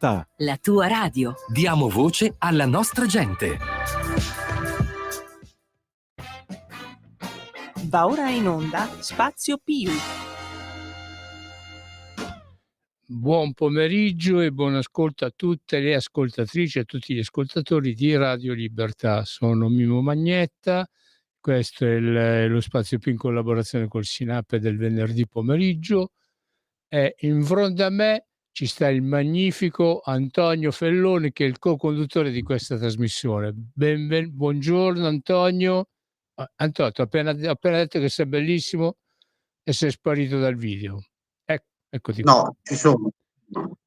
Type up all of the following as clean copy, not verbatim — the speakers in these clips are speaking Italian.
Libertà. La tua radio. Diamo voce alla nostra gente. Va ora in onda Spazio Più. Buon pomeriggio e buon ascolto a tutte le ascoltatrici e a tutti gli ascoltatori di Radio Libertà. Sono Mimo Magnetta, questo è lo Spazio Più in collaborazione col Sinape del venerdì pomeriggio e in fronte a me ci sta il magnifico Antonio Felloni, che è il co-conduttore di questa trasmissione. Buongiorno Antonio. Antonio, ho appena detto che sei bellissimo e sei sparito dal video. Eccoti qua. No, ci sono.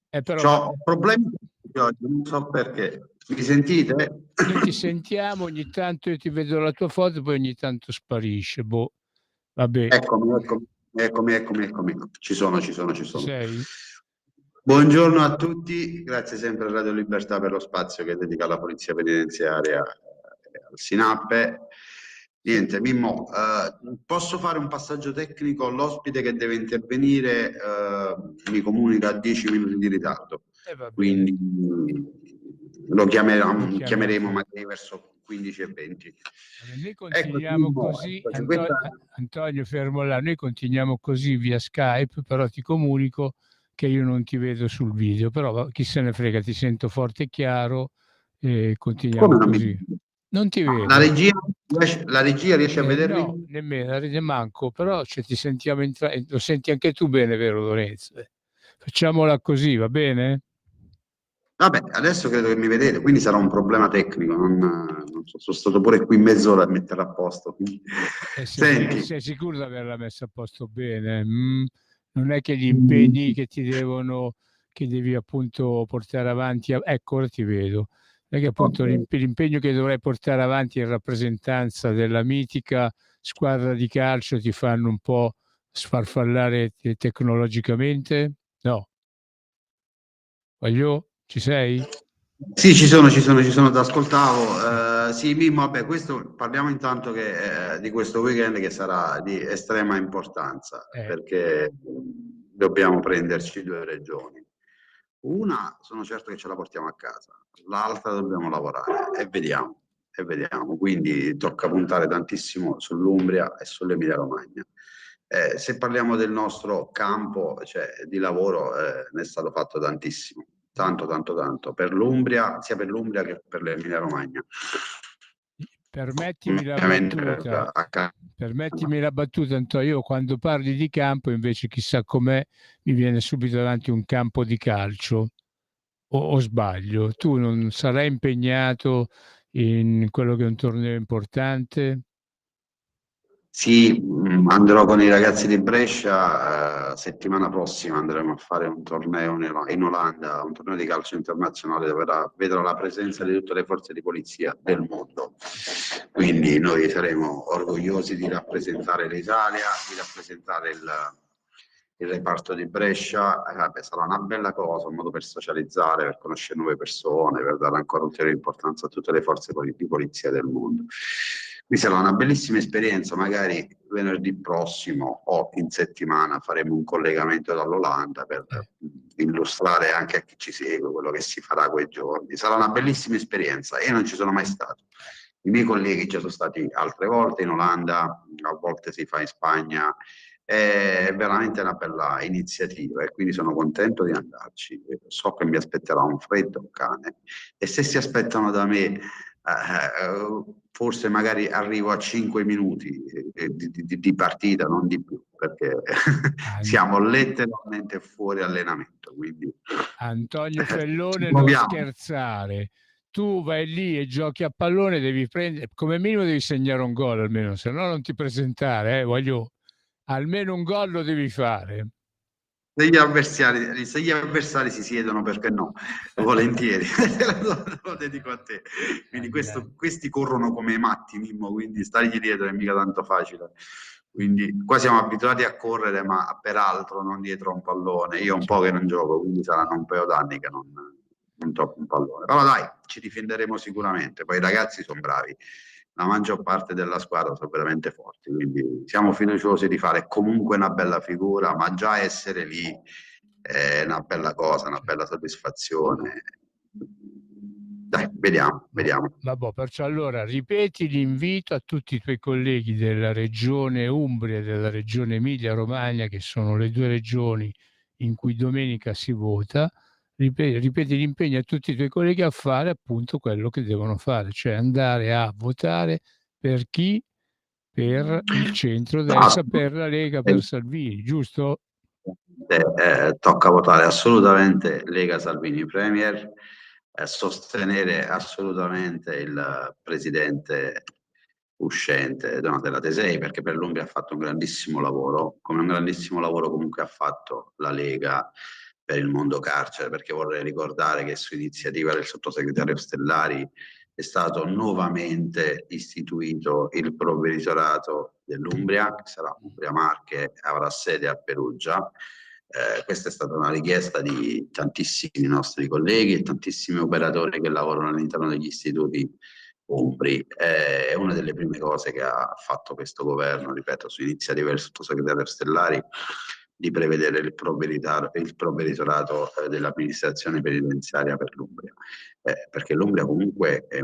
Però... Ho problemi oggi, non so perché. Mi sentite? Noi ti sentiamo, ogni tanto io ti vedo la tua foto, poi ogni tanto sparisce. Boh, vabbè. Eccomi. Ci sono. Sei? Buongiorno a tutti, grazie sempre a Radio Libertà per lo spazio che dedica alla Polizia Penitenziaria e al Sinape. Niente, Mimmo, posso fare un passaggio tecnico? L'ospite che deve intervenire mi comunica a 10 minuti di ritardo, quindi lo chiameremo magari verso 15:20. Noi continuiamo così, Antonio, fermo là, noi continuiamo così via Skype, però ti comunico che io non ti vedo sul video, però chi se ne frega, ti sento forte e chiaro e continuiamo così. Non ti vedo. La regia riesce a vedermi? No, nemmeno, la rete manco, però ti sentiamo lo senti anche tu bene, vero Lorenzo? Facciamola così, va bene? Vabbè, adesso credo che mi vedete, quindi sarà un problema tecnico, non so, sono stato pure qui mezz'ora a metterla a posto. Senti. Sei sicuro di averla messa a posto bene? Non è che gli impegni che devi appunto portare avanti, ecco, ora ti vedo. È che appunto l'impegno che dovrai portare avanti in rappresentanza della mitica squadra di calcio ti fanno un po' sfarfallare tecnologicamente? No. Ci sei? Sì, ci sono, ti ascoltavo. Sì, Mimmo, vabbè, parliamo intanto di questo weekend che sarà di estrema importanza, perché dobbiamo prenderci 2 regioni. Una sono certo che ce la portiamo a casa, l'altra dobbiamo lavorare e vediamo. Quindi tocca puntare tantissimo sull'Umbria e sull'Emilia Romagna. Se parliamo del nostro campo, di lavoro, ne è stato fatto tantissimo, tanto per l'Umbria, sia per l'Umbria che per l'Emilia Romagna. Permettimi la battuta, Antonio. Io quando parli di campo invece chissà com'è, mi viene subito davanti un campo di calcio, o sbaglio? Tu non sarai impegnato in quello che è un torneo importante? Sì, andrò con i ragazzi di Brescia, settimana prossima andremo a fare un torneo in Olanda, un torneo di calcio internazionale dove vedrò la presenza di tutte le forze di polizia del mondo. Quindi noi saremo orgogliosi di rappresentare l'Italia, di rappresentare il reparto di Brescia. Sarà una bella cosa, un modo per socializzare, per conoscere nuove persone, per dare ancora ulteriore importanza a tutte le forze di polizia del mondo. Qui sarà una bellissima esperienza, magari venerdì prossimo o in settimana faremo un collegamento dall'Olanda per illustrare anche a chi ci segue quello che si farà quei giorni. Sarà una bellissima esperienza, io non ci sono mai stato. I miei colleghi ci sono stati altre volte in Olanda, a volte si fa in Spagna, è veramente una bella iniziativa e quindi sono contento di andarci. So che mi aspetterà un freddo cane e se si aspettano da me forse magari arrivo a 5 minuti di partita, non di più, perché siamo letteralmente fuori allenamento. Quindi, Antonio Fellone, non scherzare. Tu vai lì e giochi a pallone, devi prendere, come minimo devi segnare un gol almeno, se no non ti presentare, almeno un gol lo devi fare. Se gli avversari si siedono, perché no? Volentieri, lo dedico a te. Quindi questi corrono come i matti, Mimmo, quindi stargli dietro è mica tanto facile. Quindi qua siamo abituati a correre, ma peraltro non dietro a un pallone. Io un po' che non gioco, quindi saranno un paio d'anni che non tocco un pallone. Però dai, ci difenderemo sicuramente. Poi i ragazzi sono bravi. La maggior parte della squadra sono veramente forti, quindi siamo fiduciosi di fare comunque una bella figura, ma già essere lì è una bella cosa, una bella soddisfazione. Dai, vediamo. Vabbè, perciò allora ripeti l'invito a tutti i tuoi colleghi della regione Umbria e della regione Emilia-Romagna, che sono le due regioni in cui domenica si vota. Ripeti l'impegno a tutti i tuoi colleghi a fare appunto quello che devono fare, cioè andare a votare per chi? Per il centro-destra, No, per la Lega, per Salvini, giusto? tocca votare assolutamente Lega Salvini Premier, sostenere assolutamente il presidente uscente Donatella Tesei, perché per l'Umbria ha fatto un grandissimo lavoro, come un grandissimo lavoro comunque ha fatto la Lega per il mondo carcere, perché vorrei ricordare che su iniziativa del sottosegretario Stellari è stato nuovamente istituito il provveditorato dell'Umbria, che sarà Umbria Marche, avrà sede a Perugia. Questa è stata una richiesta di tantissimi nostri colleghi e tantissimi operatori che lavorano all'interno degli istituti umbri. È una delle prime cose che ha fatto questo governo, ripeto, su iniziativa del sottosegretario Stellari, di prevedere il provveditorato dell'amministrazione penitenziaria per l'Umbria, perché l'Umbria comunque è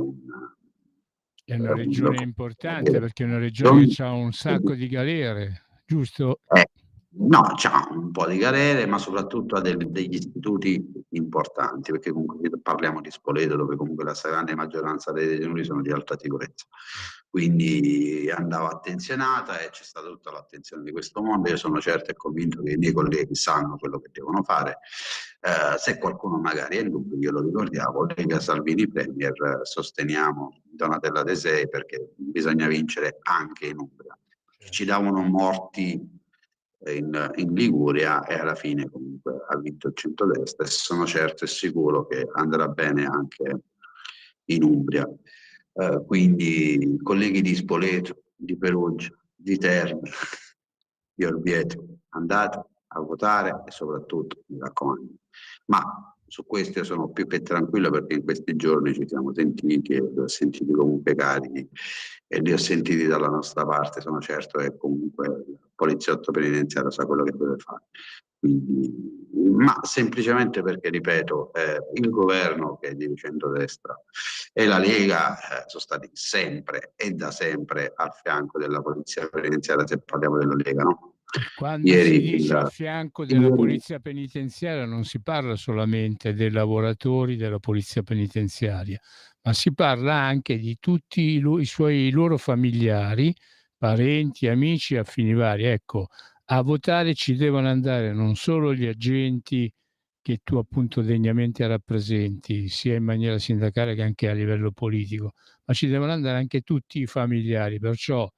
È una regione importante perché è una regione non- che ha un sacco di galere, giusto? no, c'ha un po' di galere, ma soprattutto ha degli istituti importanti, perché comunque parliamo di Spoleto, dove comunque la stragrande maggioranza dei detenuti sono di alta sicurezza. Quindi andava attenzionata e c'è stata tutta l'attenzione di questo mondo. Io sono certo e convinto che i miei colleghi sanno quello che devono fare. Se qualcuno magari è in dubbio, io lo ricordiamo, Lega Salvini Premier, sosteniamo Donatella Tesei perché bisogna vincere anche in Umbria. Ci davano morti in Liguria e alla fine comunque ha vinto il centrodestra e sono certo e sicuro che andrà bene anche in Umbria. Quindi colleghi di Spoleto, di Perugia, di Terni, di Orvieto, andate a votare e soprattutto, mi raccomando. Ma su questo io sono più che tranquillo perché in questi giorni ci siamo sentiti e li ho sentiti comunque carichi e li ho sentiti dalla nostra parte, sono certo che comunque il poliziotto penitenziario sa quello che deve fare. Quindi, ma semplicemente perché, ripeto, il governo che è di centrodestra e la Lega sono stati sempre e da sempre al fianco della polizia penitenziaria, se parliamo della Lega, no? Quando si Ieri dice a fianco della polizia penitenziaria non si parla solamente dei lavoratori della polizia penitenziaria, ma si parla anche di tutti i loro familiari, parenti, amici, affini vari. Ecco, a votare ci devono andare non solo gli agenti che tu appunto degnamente rappresenti, sia in maniera sindacale che anche a livello politico, ma ci devono andare anche tutti i familiari. Perciò,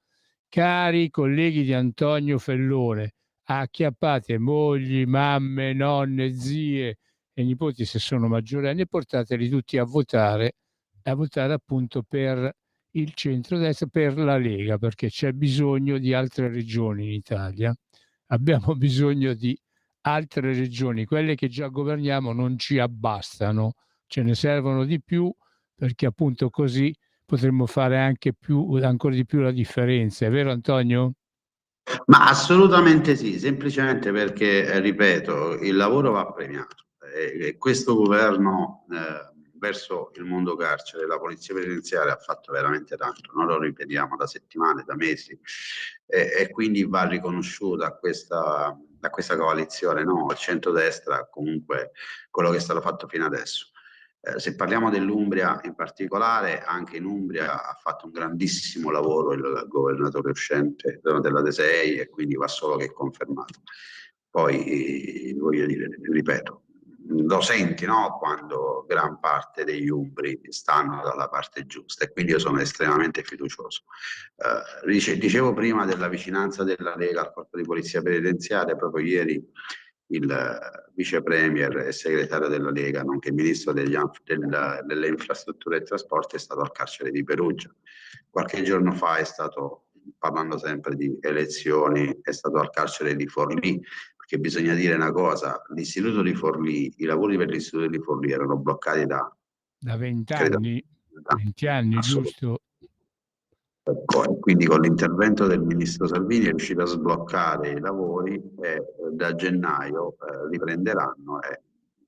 cari colleghi di Antonio Fellone, acchiappate mogli, mamme, nonne, zie e nipoti se sono maggiorenni e portateli tutti a votare appunto per il centrodestra, per la Lega, perché c'è bisogno di altre regioni in Italia. Abbiamo bisogno di altre regioni, quelle che già governiamo non ci abbastano, ce ne servono di più perché appunto così potremmo fare anche più, ancora di più la differenza. È vero Antonio? Ma assolutamente sì, semplicemente perché, ripeto, il lavoro va premiato e questo governo verso il mondo carcere, la polizia penitenziaria ha fatto veramente tanto, noi lo ripetiamo da settimane, da mesi e quindi va riconosciuta a questa coalizione, no? Al centrodestra comunque quello che è stato fatto fino adesso. Se parliamo dell'Umbria in particolare, anche in Umbria ha fatto un grandissimo lavoro il governatore uscente Donatella Tesei e quindi va solo che confermato. Poi, voglio dire, ripeto, lo senti, no? Quando gran parte degli umbri stanno dalla parte giusta e quindi io sono estremamente fiducioso. Dicevo prima della vicinanza della Lega al corpo di polizia penitenziaria, proprio ieri il vice premier e segretario della Lega, nonché ministro delle infrastrutture e trasporti, è stato al carcere di Perugia. Qualche giorno fa è stato, parlando sempre di elezioni, è stato al carcere di Forlì, perché bisogna dire una cosa, l'istituto di Forlì, i lavori per l'istituto di Forlì erano bloccati da 20 credo, anni, 20 anni, assolutamente. giusto? Ecco, e quindi con l'intervento del ministro Salvini è riuscito a sbloccare i lavori e da gennaio riprenderanno e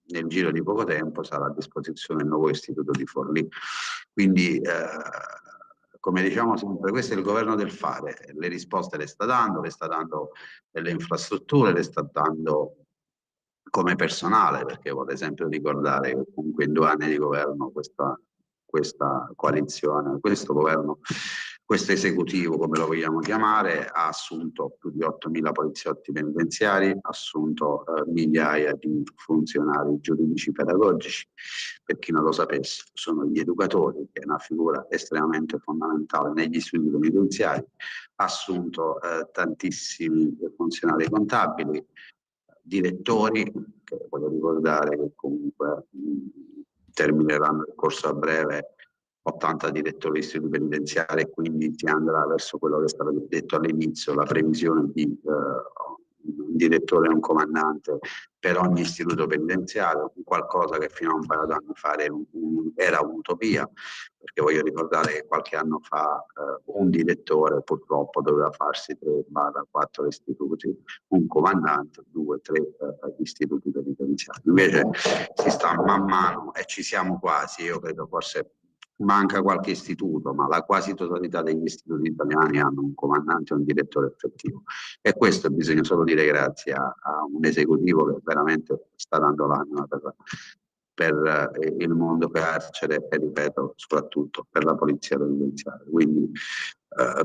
nel giro di poco tempo sarà a disposizione il nuovo istituto di Forlì. Quindi, come diciamo sempre, questo è il governo del fare, le risposte le sta dando delle infrastrutture, le sta dando come personale, perché vorrei sempre ricordare che comunque in 2 anni di governo questa coalizione, questo governo, questo esecutivo, come lo vogliamo chiamare, ha assunto più di 8.000 poliziotti penitenziari, ha assunto migliaia di funzionari giuridici pedagogici. Per chi non lo sapesse, sono gli educatori, che è una figura estremamente fondamentale negli istituti penitenziari, ha assunto tantissimi funzionari contabili, direttori, che voglio ricordare che comunque termineranno il corso a breve 80 direttori di istituti penitenziari, e quindi si andrà verso quello che è stato detto all'inizio, la previsione di un direttore e un comandante per ogni istituto penitenziario, qualcosa che fino a un paio d'anni fa era un'utopia, perché voglio ricordare che qualche anno fa un direttore purtroppo doveva farsi 3-4 istituti, un comandante 2-3 istituti penitenziari. Invece si sta man mano, e ci siamo quasi, io credo forse manca qualche istituto, ma la quasi totalità degli istituti italiani hanno un comandante e un direttore effettivo, e questo bisogna solo dire grazie a un esecutivo che veramente sta dando l'anima per il mondo carcere e, ripeto, soprattutto per la polizia penitenziaria. Quindi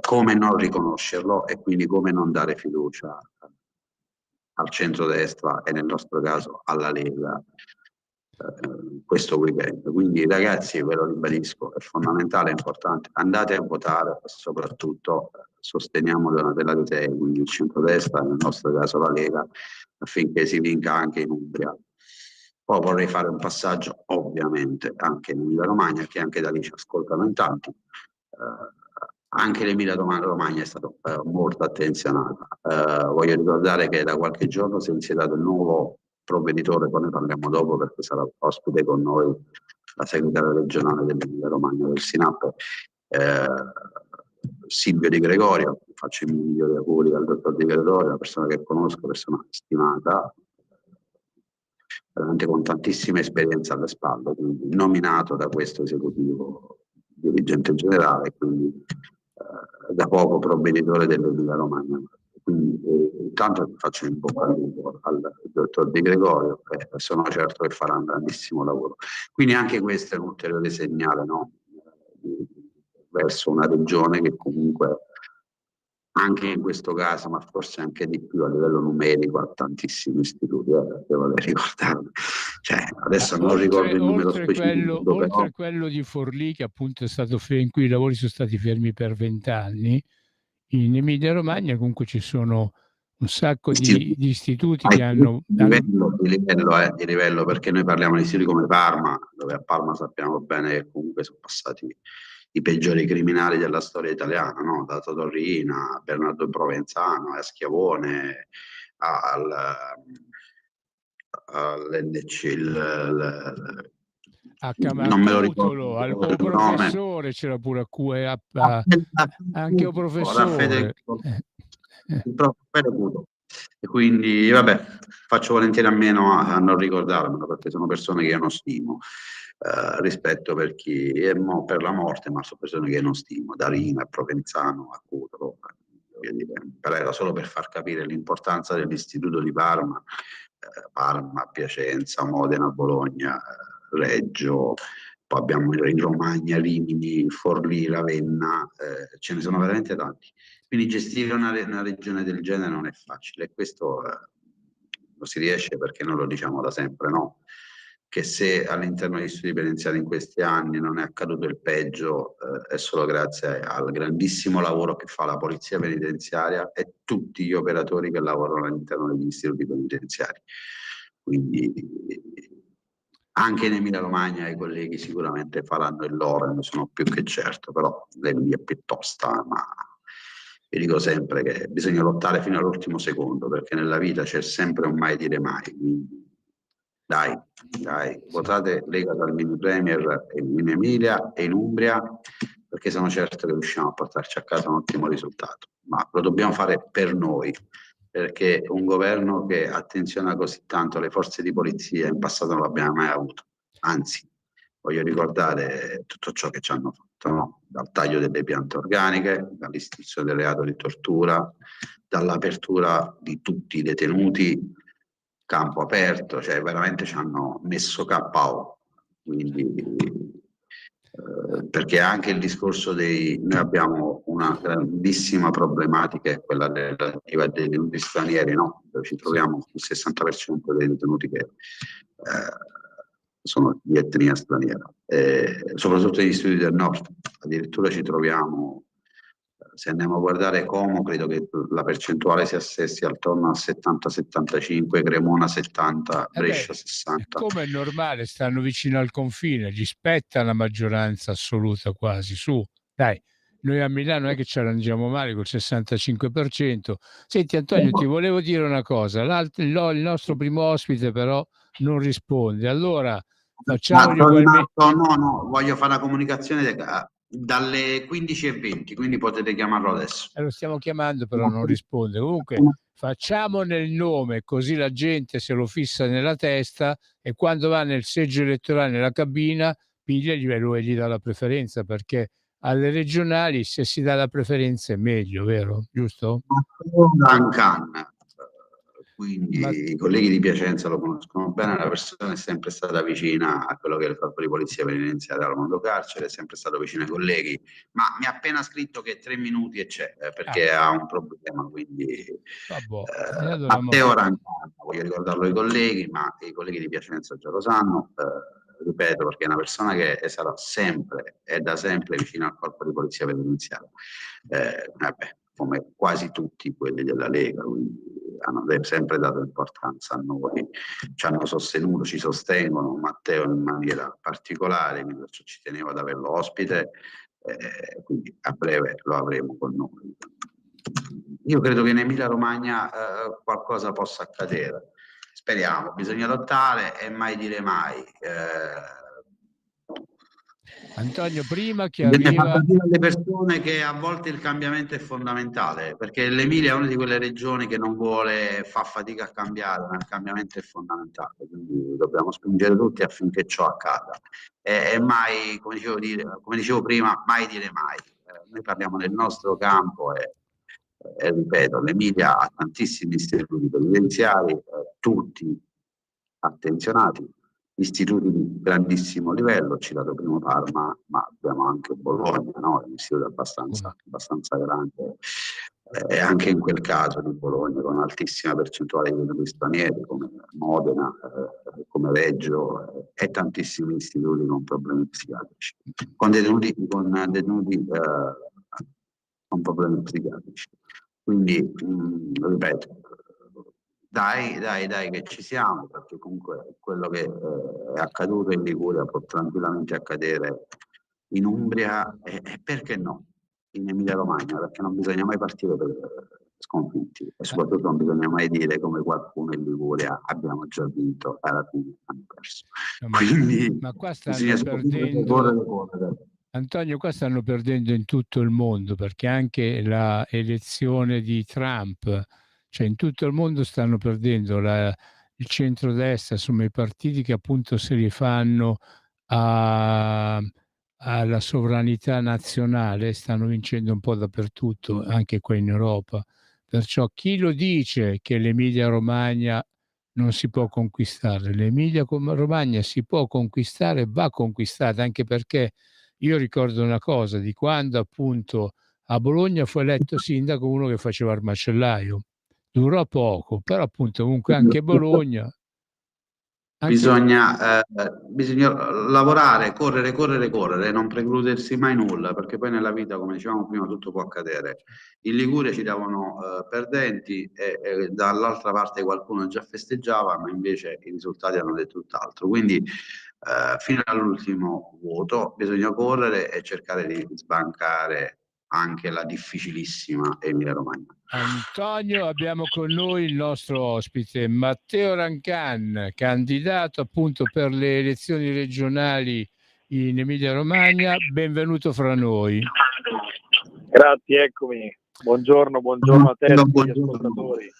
come non riconoscerlo e quindi come non dare fiducia al centrodestra e nel nostro caso alla Lega questo weekend. Quindi ragazzi, ve lo ribadisco, è fondamentale, è importante, andate a votare e soprattutto sosteniamo Donatella Di Tei, quindi il centrodestra, nel nostro caso la Lega, affinché si vinca anche in Umbria. Poi vorrei fare un passaggio ovviamente anche in Emilia Romagna, che anche da lì ci ascoltano in tanti. Anche l'Emilia Romagna è stata molto attenzionata. Voglio ricordare che da qualche giorno si è insediato il nuovo provveditore, poi ne parliamo dopo perché sarà ospite con noi la segretaria regionale dell'Emilia Romagna del SINAP, Silvio Di Gregorio. Faccio i migliori auguri al dottor Di Gregorio, una persona che conosco, persona stimata, veramente con tantissima esperienza alle spalle, quindi nominato da questo esecutivo dirigente generale, quindi da poco provveditore dell'Emilia Romagna. Quindi intanto faccio in bocca al lupo al dottor Di Gregorio, e sono certo che farà un grandissimo lavoro. Quindi anche questo è un ulteriore segnale, no? Verso una regione che comunque anche in questo caso, ma forse anche di più a livello numerico, ha tantissimi istituti, devo ricordarmi. Cioè, adesso non ricordo il numero specifico. Oltre a quello di Forlì, che appunto è stato in cui i lavori sono stati fermi per 20 anni, in Emilia Romagna comunque ci sono un sacco di istituti che hanno... Di livello, perché noi parliamo di istituti come Parma, dove a Parma sappiamo bene che comunque sono passati i peggiori criminali della storia italiana, no? Da Totorrina a Bernardo Provenzano, a Schiavone, all'NC, a non me lo ricordo, al professore c'era pure anche un professore. Il professore. E quindi vabbè, faccio volentieri a meno a non ricordarmelo, perché sono persone che io non stimo, rispetto per chi è per la morte, ma sono persone che non stimo, da Rina a Provenzano a Cutro, però era solo per far capire l'importanza dell'istituto di Parma, Parma, Piacenza, Modena, Bologna, Reggio, poi abbiamo in Romagna, Rimini, Forlì, Ravenna, ce ne sono veramente tanti. Quindi gestire una regione del genere non è facile, e questo lo si riesce perché noi lo diciamo da sempre, no? Che se all'interno degli istituti penitenziari in questi anni non è accaduto il peggio, è solo grazie al grandissimo lavoro che fa la polizia penitenziaria e tutti gli operatori che lavorano all'interno degli istituti penitenziari. Quindi anche in Emilia Romagna i colleghi sicuramente faranno il loro, ne sono più che certo, però l'Emilia è più tosta, ma io dico sempre che bisogna lottare fino all'ultimo secondo, perché nella vita c'è sempre un mai dire mai. Quindi dai, votate Lega Salvini Premier in Emilia e in Umbria, perché sono certo che riusciamo a portarci a casa un ottimo risultato, ma lo dobbiamo fare per noi, perché un governo che attenziona così tanto le forze di polizia in passato non l'abbiamo mai avuto, anzi voglio ricordare tutto ciò che ci hanno fatto, no? Dal taglio delle piante organiche, dall'istituzione del reato di tortura, dall'apertura di tutti i detenuti, campo aperto, cioè veramente ci hanno messo KO. Quindi, perché anche il discorso noi abbiamo una grandissima problematica, è quella relativa ai detenuti stranieri, no? Dove ci troviamo il 60% dei detenuti che sono di etnia straniera, soprattutto negli studi del nord, addirittura ci troviamo, se andiamo a guardare Como, credo che la percentuale si assesti attorno al 70-75, Cremona 70, Brescia 60. Come è normale, stanno vicino al confine, gli spetta la maggioranza assoluta quasi, su, dai. Noi a Milano non è che ci arrangiamo male col 65%. Senti Antonio, ti volevo dire una cosa, il nostro primo ospite però non risponde, allora facciamogli no, voglio fare la comunicazione dalle 15:20, quindi potete chiamarlo adesso. Lo stiamo chiamando, però non risponde. Comunque facciamone il nome, così la gente se lo fissa nella testa e quando va nel seggio elettorale, nella cabina, pigliaglielo e gli dà la preferenza, perché alle regionali se si dà la preferenza è meglio, vero? Giusto? Quindi i colleghi di Piacenza lo conoscono bene, la persona è sempre stata vicina a quello che è il corpo di polizia penitenziaria al mondo carcere, è sempre stato vicino ai colleghi, ma mi ha appena scritto che 3 minuti e c'è, perché ha un problema, quindi allora, Matteo Rancana, voglio ricordarlo ai colleghi, ma i colleghi di Piacenza già lo sanno, ripeto, perché è una persona che sarà sempre e da sempre vicino al corpo di polizia penitenziaria, come quasi tutti quelli della Lega, quindi hanno sempre dato importanza a noi, ci hanno sostenuto, ci sostengono, Matteo in maniera particolare, quindi ci tenevo ad averlo ospite, quindi a breve lo avremo con noi. Io credo che in Emilia Romagna qualcosa possa accadere, speriamo, bisogna lottare e mai dire mai. Antonio, prima che Bisogna arriva... far capire alle persone che a volte il cambiamento è fondamentale, perché l'Emilia è una di quelle regioni che non vuole, fa fatica a cambiare, ma il cambiamento è fondamentale, quindi dobbiamo spingere tutti affinché ciò accada. E mai, come dicevo prima, mai dire mai. Noi parliamo del nostro campo e ripeto, l'Emilia ha tantissimi istituti penitenziari, tutti attenzionati, istituti di grandissimo livello, ho citato prima Parma, ma abbiamo anche Bologna, no? Un istituto abbastanza grande, e anche in quel caso di Bologna con altissima percentuale di detenuti stranieri, come Modena, come Reggio, e tantissimi istituti con problemi psichiatrici, con detenuti con problemi psichiatrici. Quindi, ripeto, dai che ci siamo, perché comunque quello che è accaduto in Liguria può tranquillamente accadere in Umbria e perché no in Emilia Romagna, perché non bisogna mai partire per sconfitti e soprattutto non bisogna mai dire come qualcuno in Liguria abbiamo già vinto, alla fine hanno perso. Quindi ma qua stanno perdendo, Antonio, qua stanno perdendo in tutto il mondo, perché anche la elezione di Trump, cioè in tutto il mondo stanno perdendo il centrodestra, insomma i partiti che appunto si rifanno alla sovranità nazionale stanno vincendo un po' dappertutto, anche qua in Europa. Perciò chi lo dice che l'Emilia Romagna non si può conquistare? L'Emilia Romagna si può conquistare, va conquistata, anche perché io ricordo una cosa, di quando appunto a Bologna fu eletto sindaco uno che faceva il macellaio. Durò poco, però appunto comunque anche Bologna... Bisogna lavorare, correre, non precludersi mai nulla, perché poi nella vita, come dicevamo prima, tutto può accadere. In Liguria ci davano perdenti e dall'altra parte qualcuno già festeggiava, ma invece i risultati hanno detto tutt'altro. Quindi fino all'ultimo voto bisogna correre e cercare di sbancare anche la difficilissima Emilia Romagna. Antonio, abbiamo con noi il nostro ospite Matteo Rancan, candidato appunto per le elezioni regionali in Emilia Romagna. Benvenuto fra noi. Grazie, eccomi. Buongiorno a te e a tutti gli ascoltatori.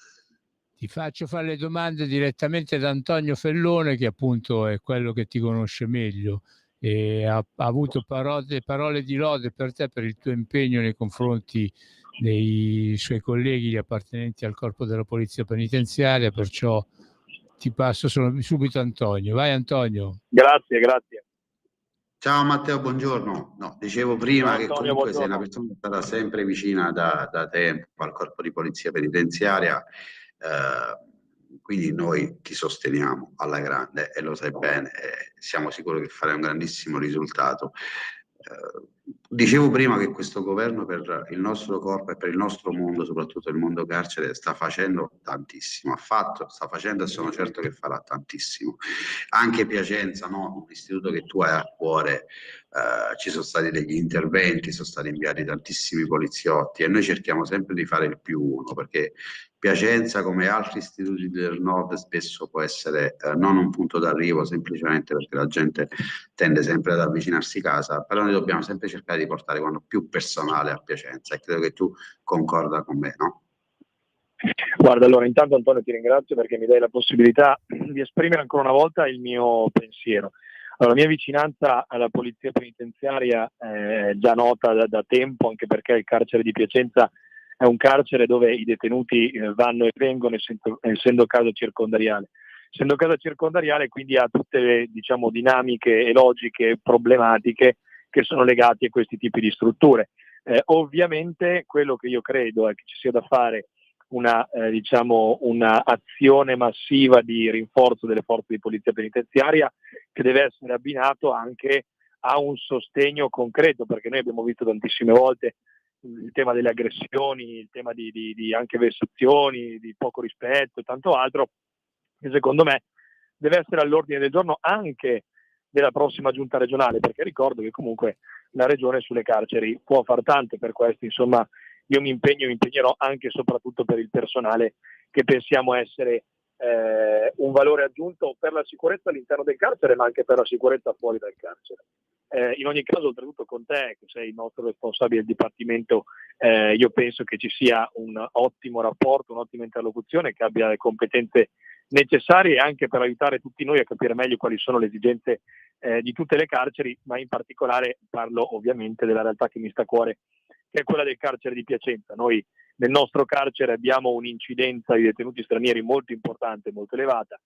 Ti faccio fare le domande direttamente da Antonio Fellone, che appunto è quello che ti conosce meglio e ha avuto parole di lode per te, per il tuo impegno nei confronti dei suoi colleghi appartenenti al corpo della polizia penitenziaria, perciò ti passo subito Antonio. Vai Antonio. Grazie. Ciao Matteo, buongiorno. No, dicevo prima Ciao, Antonio, che comunque sei buongiorno. una persona che è stata sempre vicina da tempo al corpo di polizia penitenziaria, quindi noi ti sosteniamo alla grande e lo sai bene, siamo sicuri che farai un grandissimo risultato. Dicevo prima che questo governo per il nostro corpo e per il nostro mondo, soprattutto il mondo carcere, sta facendo tantissimo, sta facendo e sono certo che farà tantissimo. Anche Piacenza, no? Un istituto che tu hai a cuore, ci sono stati degli interventi, sono stati inviati tantissimi poliziotti e noi cerchiamo sempre di fare il più uno, perché Piacenza, come altri istituti del nord, spesso può essere non un punto d'arrivo semplicemente perché la gente tende sempre ad avvicinarsi a casa, però noi dobbiamo sempre cercare di portare quanto più personale a Piacenza e credo che tu concorda con me, no? Guarda, allora intanto Antonio ti ringrazio perché mi dai la possibilità di esprimere ancora una volta il mio pensiero. Allora, la mia vicinanza alla polizia penitenziaria è già nota da tempo, anche perché il carcere di Piacenza è un carcere dove i detenuti vanno e vengono essendo casa circondariale. Essendo casa circondariale, quindi ha tutte le dinamiche e logiche problematiche che sono legate a questi tipi di strutture. Ovviamente quello che io credo è che ci sia da fare una azione massiva di rinforzo delle forze di polizia penitenziaria, che deve essere abbinato anche a un sostegno concreto, perché noi abbiamo visto tantissime volte il tema delle aggressioni, il tema di anche vessazioni, di poco rispetto e tanto altro, che secondo me deve essere all'ordine del giorno anche della prossima giunta regionale, perché ricordo che comunque la regione sulle carceri può far tanto. Per questo insomma io mi impegnerò anche e soprattutto per il personale che pensiamo essere un valore aggiunto per la sicurezza all'interno del carcere, ma anche per la sicurezza fuori dal carcere. In ogni caso, oltretutto con te, che sei il nostro responsabile del dipartimento, io penso che ci sia un ottimo rapporto, un'ottima interlocuzione, che abbia le competenze necessarie anche per aiutare tutti noi a capire meglio quali sono le esigenze di tutte le carceri, ma in particolare parlo ovviamente della realtà che mi sta a cuore, che è quella del carcere di Piacenza. Noi nel nostro carcere abbiamo un'incidenza di detenuti stranieri molto importante, molto elevata.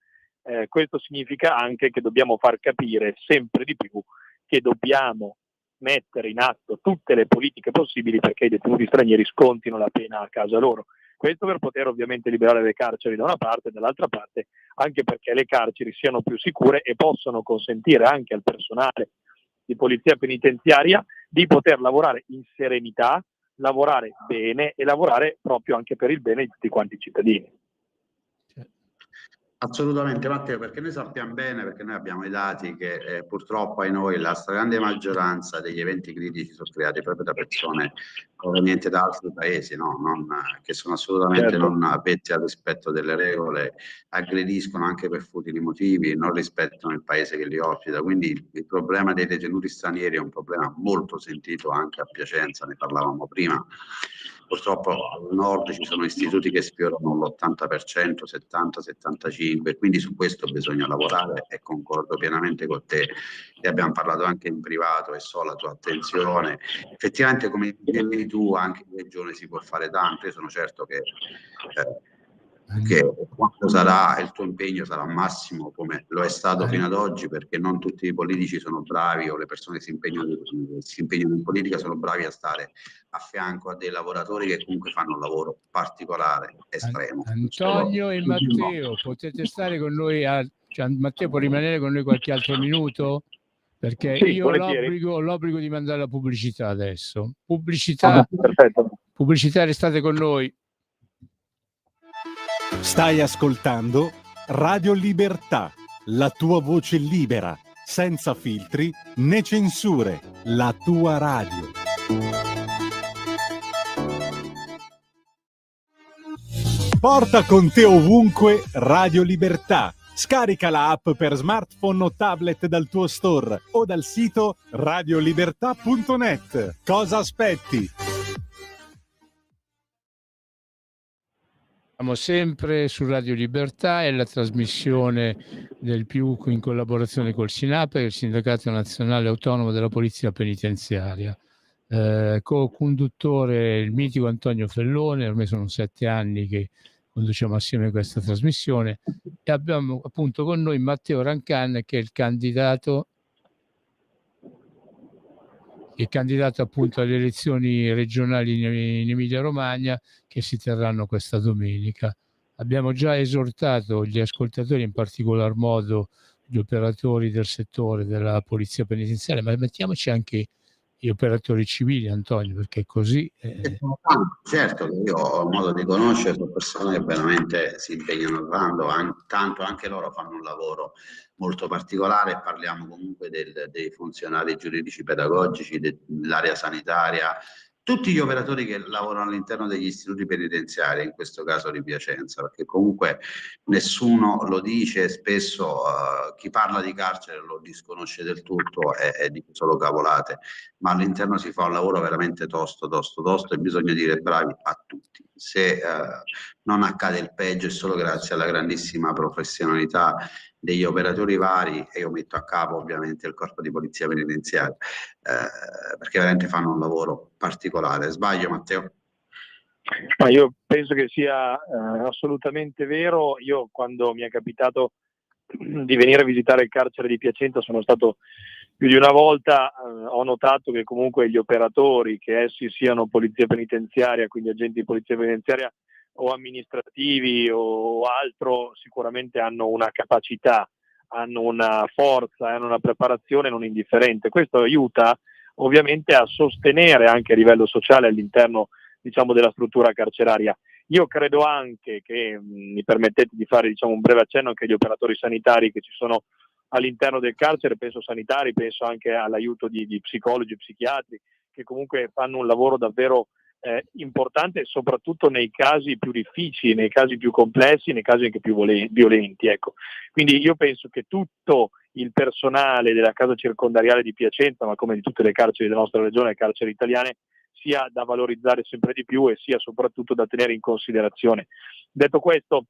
Questo significa anche che dobbiamo far capire sempre di più che dobbiamo mettere in atto tutte le politiche possibili perché i detenuti stranieri scontino la pena a casa loro. Questo per poter ovviamente liberare le carceri da una parte e dall'altra parte anche perché le carceri siano più sicure e possano consentire anche al personale di polizia penitenziaria di poter lavorare in serenità, lavorare bene e lavorare proprio anche per il bene di tutti quanti i cittadini. Assolutamente Matteo, perché noi sappiamo bene, perché noi abbiamo i dati che purtroppo ai noi la stragrande maggioranza degli eventi critici sono creati proprio da persone provenienti da altri paesi, no? Che sono assolutamente non avvezzi al rispetto delle regole, aggrediscono anche per futili motivi, non rispettano il paese che li ospita, quindi il problema dei detenuti stranieri è un problema molto sentito anche a Piacenza, ne parlavamo prima. Purtroppo al nord ci sono istituti che sfiorano l'80%, 70-75%, quindi su questo bisogna lavorare e concordo pienamente con te. Ne abbiamo parlato anche in privato e so la tua attenzione. Effettivamente, come dicevi tu, anche in regione si può fare tanto. Io sono certo che quando sarà il tuo impegno sarà massimo come lo è stato fino ad oggi, perché non tutti i politici sono bravi o le persone che si impegnano in politica sono bravi a stare a fianco a dei lavoratori che comunque fanno un lavoro particolare, estremo. Antonio e Matteo, potete stare con noi, Matteo può rimanere con noi qualche altro minuto? Perché sì, io ho l'obbligo di mandare la pubblicità adesso. Pubblicità, restate con noi. Stai ascoltando Radio Libertà, la tua voce libera, senza filtri né censure, la tua radio. Porta con te ovunque Radio Libertà, Scarica la app per smartphone o tablet dal tuo store o dal sito radiolibertà.net. Cosa aspetti? Siamo sempre su Radio Libertà, è la trasmissione del PIU in collaborazione col SINAPE, il Sindacato Nazionale Autonomo della Polizia Penitenziaria. Co-conduttore il mitico Antonio Fellone, ormai sono 7 anni che conduciamo assieme questa trasmissione, e abbiamo appunto con noi Matteo Rancan, che è il candidato appunto alle elezioni regionali in Emilia-Romagna, che si terranno questa domenica. Abbiamo già esortato gli ascoltatori, in particolar modo gli operatori del settore della polizia penitenziaria, ma mettiamoci anche gli operatori civili, Antonio, perché così... Certo, io ho modo di conoscere, sono persone che veramente si impegnano tanto, anche loro fanno un lavoro molto particolare. Parliamo comunque dei funzionari giuridici pedagogici, dell'area sanitaria, tutti gli operatori che lavorano all'interno degli istituti penitenziari, in questo caso di Piacenza, perché comunque nessuno lo dice, spesso chi parla di carcere lo disconosce del tutto e dice solo cavolate, ma all'interno si fa un lavoro veramente tosto e bisogna dire bravi a tutti. Se non accade il peggio è solo grazie alla grandissima professionalità degli operatori vari, e io metto a capo ovviamente il corpo di polizia penitenziaria, perché veramente fanno un lavoro particolare. Sbaglio, Matteo? Ma io penso che sia assolutamente vero. Io, quando mi è capitato di venire a visitare il carcere di Piacenza, sono stato più di una volta, ho notato che comunque gli operatori, che essi siano polizia penitenziaria, quindi agenti di polizia penitenziaria o amministrativi o altro, sicuramente hanno una capacità, hanno una forza, hanno una preparazione non indifferente. Questo aiuta ovviamente a sostenere anche a livello sociale all'interno, diciamo, della struttura carceraria. Io credo anche che, mi permettete di fare, diciamo, un breve accenno anche agli operatori sanitari che ci sono all'interno del carcere, penso sanitari, penso anche all'aiuto di psicologi, psichiatri, che comunque fanno un lavoro davvero importante, soprattutto nei casi più difficili, nei casi più complessi, nei casi anche più violenti. Ecco. Quindi io penso che tutto il personale della casa circondariale di Piacenza, ma come di tutte le carceri della nostra regione, le carceri italiane, sia da valorizzare sempre di più e sia soprattutto da tenere in considerazione. Detto questo,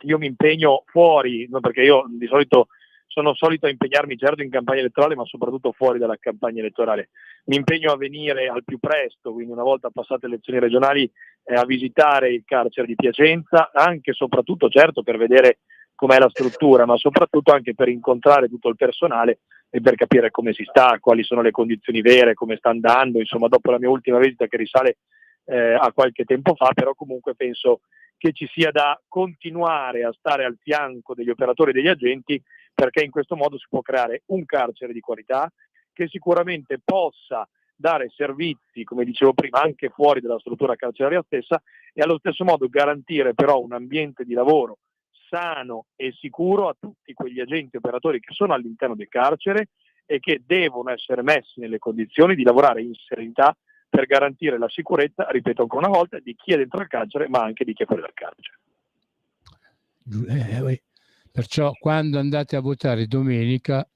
io mi impegno fuori, no, perché io di solito sono solito a impegnarmi certo in campagna elettorale, ma soprattutto fuori dalla campagna elettorale. Mi impegno a venire al più presto, quindi una volta passate le elezioni regionali, a visitare il carcere di Piacenza, anche e soprattutto certo per vedere com'è la struttura, ma soprattutto anche per incontrare tutto il personale e per capire come si sta, quali sono le condizioni vere, come sta andando, insomma, dopo la mia ultima visita, che risale a qualche tempo fa. Però comunque penso che ci sia da continuare a stare al fianco degli operatori e degli agenti, perché in questo modo si può creare un carcere di qualità che sicuramente possa dare servizi, come dicevo prima, anche fuori dalla struttura carceraria stessa, e allo stesso modo garantire però un ambiente di lavoro sano e sicuro a tutti quegli agenti operatori che sono all'interno del carcere e che devono essere messi nelle condizioni di lavorare in serenità per garantire la sicurezza, ripeto ancora una volta, di chi è dentro il carcere, ma anche di chi è fuori dal carcere. Perciò quando andate a votare domenica,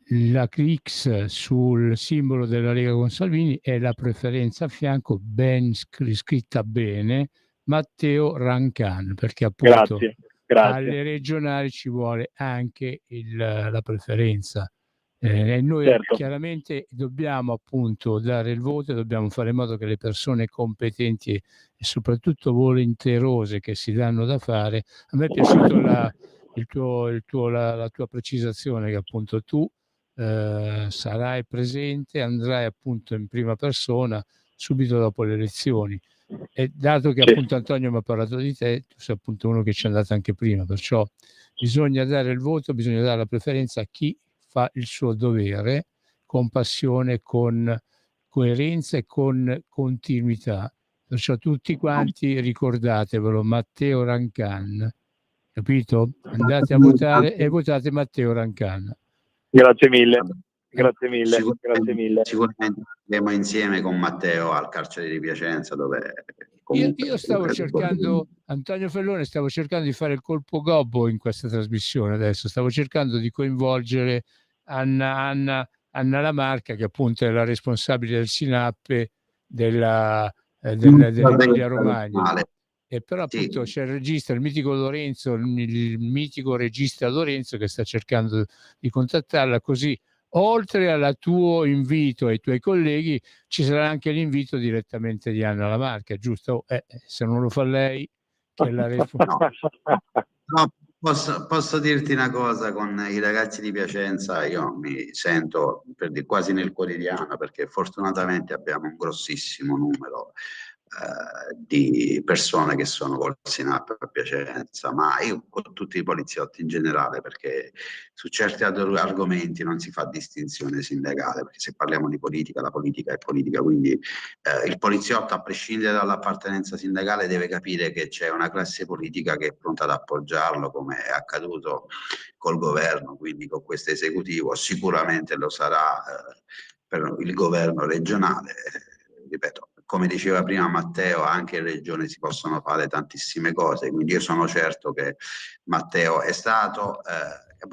la X sul simbolo della Lega con Salvini è la preferenza a fianco, ben scritta bene, Matteo Rancan, perché appunto Grazie. alle regionali ci vuole anche la preferenza. E noi certo. Chiaramente dobbiamo appunto dare il voto e dobbiamo fare in modo che le persone competenti e soprattutto volenterose che si danno da fare. A me è piaciuto la tua precisazione, che appunto tu sarai presente, andrai appunto in prima persona subito dopo le elezioni, e dato che appunto Antonio mi ha parlato di te, tu sei appunto uno che ci è andato anche prima, perciò bisogna dare il voto, bisogna dare la preferenza a chi fa il suo dovere con passione, con coerenza e con continuità. Perciò tutti quanti ricordatevelo, Matteo Rancan, capito? Andate a votare e votate Matteo Rancan. Grazie mille. Grazie mille. Sicuramente andremo insieme con Matteo al carcere di Piacenza, dove Io stavo cercando, Antonio Fellone, stavo cercando di fare il colpo gobbo in questa trasmissione adesso, stavo cercando di coinvolgere Anna Lamarca, che appunto è la responsabile del SINAP dell'Emilia Romagna. E però appunto c'è il regista, il mitico Lorenzo, il mitico regista Lorenzo, che sta cercando di contattarla, così oltre al tuo invito ai tuoi colleghi ci sarà anche l'invito direttamente di Anna Lamarca, giusto? Se non lo fa lei, che è la No, posso dirti una cosa, con i ragazzi di Piacenza io mi sento quasi nel quotidiano, perché fortunatamente abbiamo un grossissimo numero di persone che sono col SINAP a Piacenza, ma io con tutti i poliziotti in generale, perché su certi argomenti non si fa distinzione sindacale, perché se parliamo di politica, la politica è politica, quindi il poliziotto, a prescindere dall'appartenenza sindacale, deve capire che c'è una classe politica che è pronta ad appoggiarlo, come è accaduto col governo, quindi con questo esecutivo, sicuramente lo sarà per il governo regionale. Ripeto, come diceva prima Matteo, anche in regione si possono fare tantissime cose, quindi io sono certo che Matteo è stato,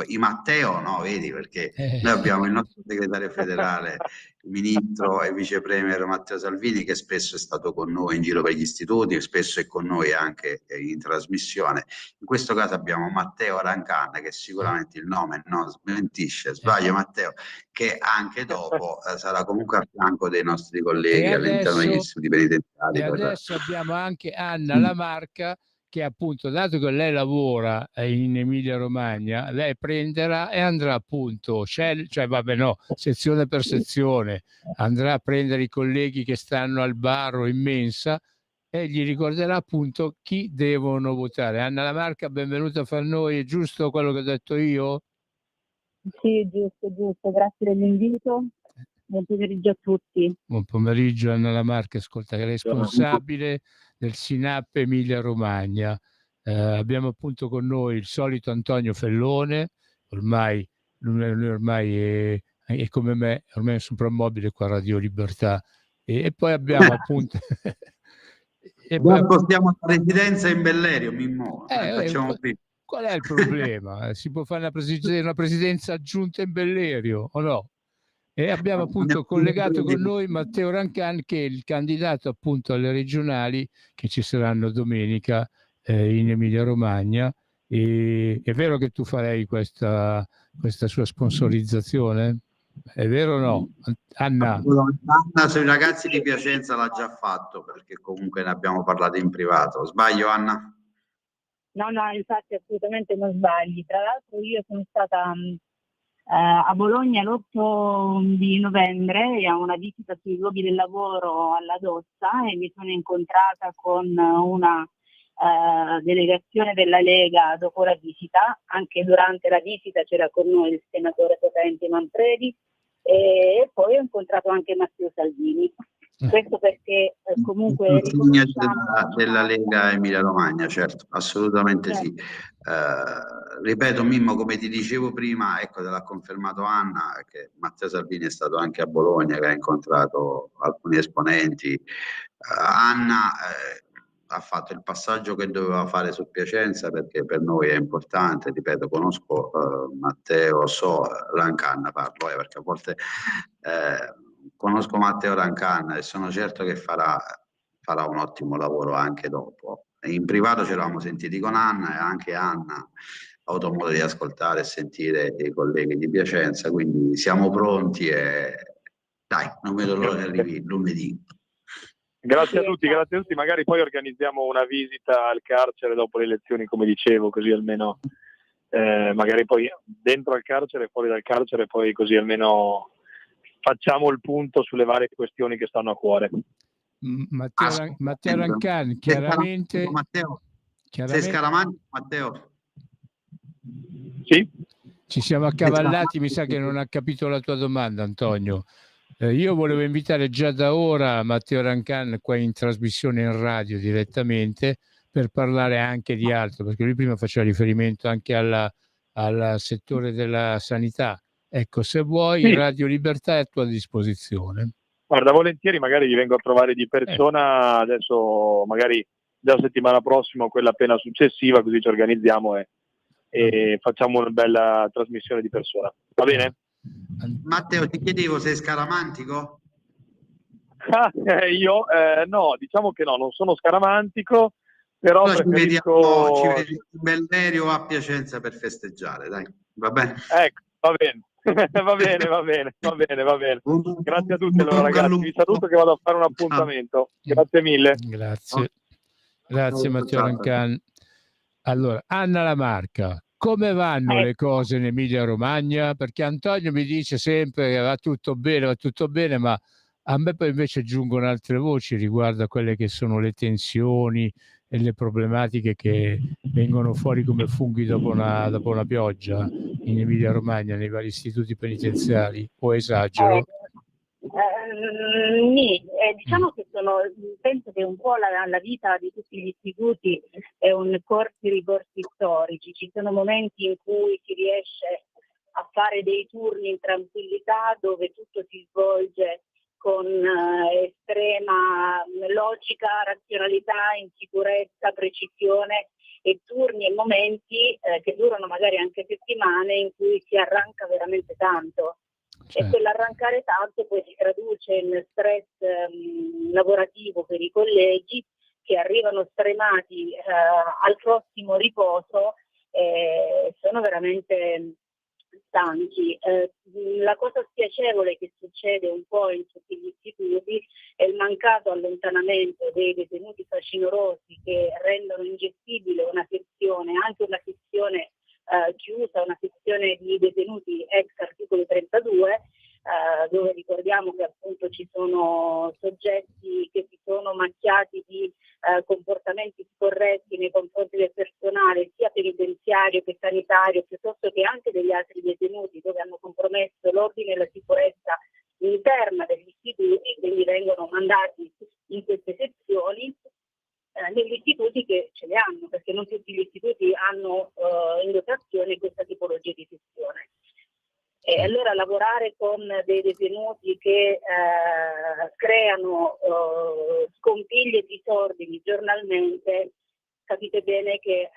i Matteo no, vedi, perché noi abbiamo il nostro segretario federale, il ministro e vice premier Matteo Salvini, che spesso è stato con noi in giro per gli istituti, spesso è con noi anche in trasmissione. In questo caso abbiamo Matteo Rancan, che sicuramente il nome non smentisce, sbaglio Matteo, che anche dopo sarà comunque a fianco dei nostri colleghi all'interno degli istituti penitenziari. E adesso abbiamo anche Anna Lamarca, che appunto, dato che lei lavora in Emilia Romagna, lei prenderà e andrà appunto, sezione per sezione, andrà a prendere i colleghi che stanno al bar o in mensa e gli ricorderà appunto chi devono votare. Anna Lamarca, benvenuta fra noi, è giusto quello che ho detto io? Sì, giusto, grazie dell'invito. Buon pomeriggio a tutti. Buon pomeriggio Anna Lamarca, ascolta, che è responsabile del SINAP Emilia Romagna. Abbiamo appunto con noi il solito Antonio Fellone, ormai è come me, ormai è un soprammobile qua a Radio Libertà. E poi abbiamo appunto... Portiamo la residenza in Bellerio, Mimmo. Facciamo qui. Qual è il problema? Si può fare una presidenza aggiunta in Bellerio o no? E abbiamo appunto collegato con noi Matteo Rancan, che è il candidato appunto alle regionali che ci saranno domenica in Emilia Romagna. E è vero che tu farei questa sua sponsorizzazione? È vero o no? Anna? Anna sui ragazzi di Piacenza l'ha già fatto, perché comunque ne abbiamo parlato in privato. Sbaglio, Anna? No, infatti assolutamente non sbagli. Tra l'altro io sono stata a Bologna l'8 di novembre a una visita sui luoghi del lavoro alla Dossa e mi sono incontrata con una delegazione della Lega dopo la visita. Anche durante la visita c'era con noi il senatore potente Manfredi e poi ho incontrato anche Matteo Salvini. Questo perché comunque della Lega Emilia Romagna, certo, assolutamente certo. Sì. Ripeto, Mimmo, come ti dicevo prima, ecco, te l'ha confermato Anna, che Matteo Salvini è stato anche a Bologna, che ha incontrato alcuni esponenti. Anna ha fatto il passaggio che doveva fare su Piacenza, perché per noi è importante. Ripeto, conosco Matteo, Rancan parlo, perché a volte conosco Matteo Rancan e sono certo che farà un ottimo lavoro anche dopo. In privato ci eravamo sentiti con Anna e anche Anna ha avuto modo di ascoltare e sentire i colleghi di Piacenza, quindi siamo pronti e dai, non vedo l'ora che arrivi lunedì. Grazie a tutti, magari poi organizziamo una visita al carcere dopo le elezioni, come dicevo, così almeno magari poi dentro al carcere e fuori dal carcere, poi così almeno facciamo il punto sulle varie questioni che stanno a cuore. Matteo Rancan, chiaramente... Sei Scaramanti, Matteo? Sì? Ci siamo accavallati, mi sa che non ha capito la tua domanda, Antonio. Io volevo invitare già da ora Matteo Rancan qua in trasmissione in radio direttamente per parlare anche di altro, perché lui prima faceva riferimento anche al settore della sanità. Ecco, se vuoi, sì. Radio Libertà è a tua disposizione. Guarda, volentieri magari vi vengo a trovare di persona, adesso magari già settimana prossima o quella appena successiva, così ci organizziamo e facciamo una bella trasmissione di persona. Va bene? Matteo, ti chiedevo, sei scaramantico? Io no, diciamo che no, non sono scaramantico, però Allora ci preferisco... vediamo in Bellerio a Piacenza per festeggiare, dai, va bene? Ecco, va bene. va bene. Grazie a tutti allora ragazzi, vi saluto che vado a fare un appuntamento. Grazie mille. Grazie Matteo Rancan. Allora, Anna Lamarca, come vanno le cose in Emilia Romagna? Perché Antonio mi dice sempre che va tutto bene, ma a me poi invece giungono altre voci riguardo a quelle che sono le tensioni e le problematiche che vengono fuori come funghi dopo una pioggia in Emilia Romagna, nei vari istituti penitenziari, o esagero? Diciamo che penso che un po' la vita di tutti gli istituti è un ricorsi storici. Ci sono momenti in cui si riesce a fare dei turni in tranquillità, dove tutto si svolge con estrema logica, razionalità, in sicurezza, precisione, e turni e momenti che durano magari anche settimane, in cui si arranca veramente tanto. E quell'arrancare tanto poi si traduce in stress lavorativo per i colleghi, che arrivano stremati al prossimo riposo e sono veramente stanchi. La cosa spiacevole che succede un po' in tutti gli istituti è il mancato allontanamento dei detenuti facinorosi, che rendono ingestibile una sezione, anche una sezione chiusa, una sezione di detenuti ex articolo 32, dove ricordiamo che appunto ci sono soggetti che si sono macchiati di comportamenti scorretti nei confronti del personale sia penitenziario che sanitario, piuttosto che anche degli altri detenuti, dove hanno compromesso l'ordine e la sicurezza interna degli istituti, quindi vengono mandati in queste sezioni negli istituti che ce le hanno, perché non tutti gli istituti hanno in dotazione questa tipologia di sezione. E allora lavorare con dei detenuti che creano scompiglio e disordini giornalmente, capite bene che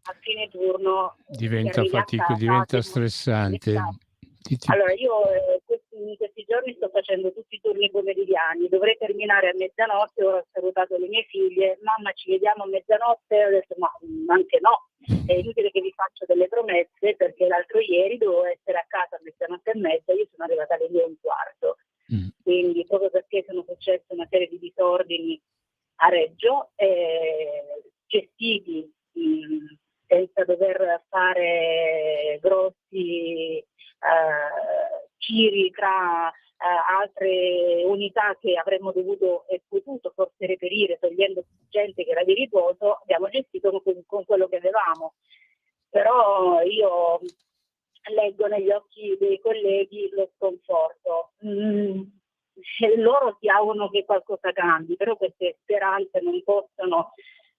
a fine turno diventa faticoso, diventa stressante. Allora io in questi giorni sto facendo tutti i turni pomeridiani, dovrei terminare a mezzanotte. Ora ho salutato le mie figlie: mamma, ci vediamo a mezzanotte? Ho detto ma anche no, è inutile che vi faccio delle promesse, perché l'altro ieri dovevo essere a casa a mezzanotte e mezza, io sono arrivata alle 2:15. Quindi proprio perché sono successe una serie di disordini a Reggio, gestiti senza dover fare grossi giri tra altre unità che avremmo dovuto e potuto forse reperire, togliendo gente che era di riposo. Abbiamo gestito con quello che avevamo, però io leggo negli occhi dei colleghi lo sconforto. Loro si augurano che qualcosa cambi, però queste speranze non possono